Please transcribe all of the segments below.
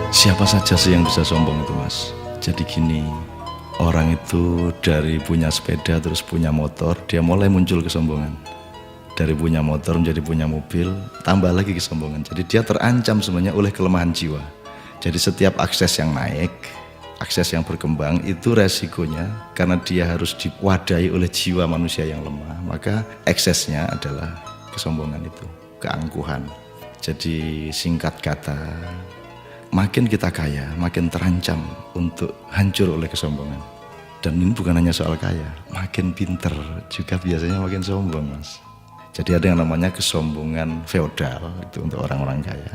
Siapa saja sih yang bisa sombong itu, Mas? Jadi gini, orang itu dari punya sepeda terus punya motor, dia mulai muncul kesombongan. Dari punya motor menjadi punya mobil, tambah lagi kesombongan. Jadi dia terancam sebenarnya oleh kelemahan jiwa. Jadi setiap akses yang naik, akses yang berkembang, itu resikonya karena dia harus diwadahi oleh jiwa manusia yang lemah, maka eksesnya adalah kesombongan itu, keangkuhan. Jadi singkat kata, makin kita kaya, makin terancam untuk hancur oleh kesombongan. Dan ini bukan hanya soal kaya, makin pinter juga biasanya makin sombong, Mas. Jadi ada yang namanya kesombongan feodal, itu untuk orang-orang kaya.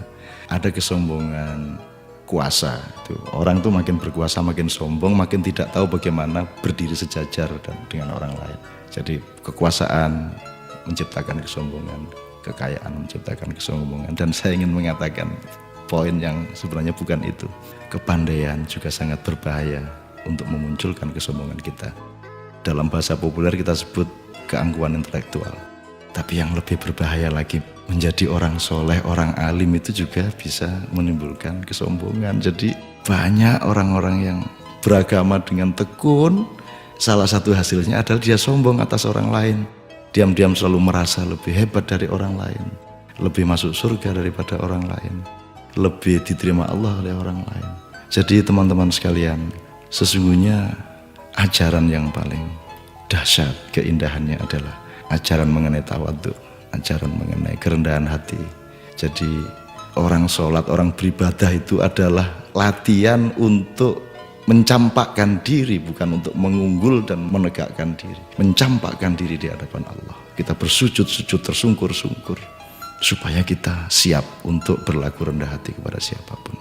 Ada kesombongan kuasa, itu orang tuh makin berkuasa, makin sombong, makin tidak tahu bagaimana berdiri sejajar dengan orang lain. Jadi kekuasaan menciptakan kesombongan, kekayaan menciptakan kesombongan. Dan saya ingin mengatakan poin yang sebenarnya bukan itu. Kepandaian juga sangat berbahaya untuk memunculkan kesombongan kita. Dalam bahasa populer kita sebut keangkuhan intelektual. Tapi yang lebih berbahaya lagi, menjadi orang soleh, orang alim itu juga bisa menimbulkan kesombongan. Jadi banyak orang-orang yang beragama dengan tekun, salah satu hasilnya adalah dia sombong atas orang lain. Diam-diam selalu merasa lebih hebat dari orang lain, lebih masuk surga daripada orang lain, lebih diterima Allah oleh orang lain. Jadi teman-teman sekalian, sesungguhnya ajaran yang paling dahsyat keindahannya adalah ajaran mengenai tawadhu, ajaran mengenai kerendahan hati. Jadi orang sholat, orang beribadah itu adalah latihan untuk mencampakkan diri, bukan untuk mengunggul dan menegakkan diri. Mencampakkan diri di hadapan Allah. Kita bersujud-sujud tersungkur-sungkur supaya kita siap untuk berlaku rendah hati kepada siapapun.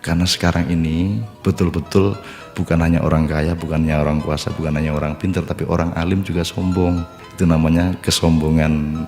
Karena sekarang ini betul-betul bukan hanya orang kaya, bukan hanya orang kuasa, bukan hanya orang pintar, tapi orang alim juga sombong. Itu namanya kesombongan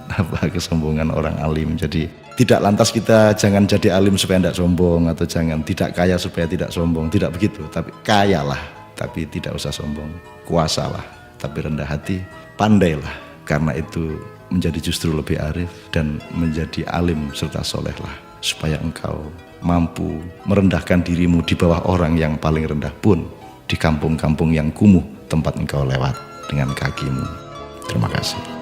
kesombongan orang alim. Jadi tidak lantas kita jangan jadi alim supaya tidak sombong, atau jangan tidak kaya supaya tidak sombong, tidak begitu. Tapi kayalah tapi tidak usah sombong, kuasalah tapi rendah hati, pandailah, karena itu menjadi justru lebih arif dan menjadi alim serta solehlah, supaya engkau mampu merendahkan dirimu di bawah orang yang paling rendah pun di kampung-kampung yang kumuh tempat engkau lewat dengan kakimu. Terima kasih.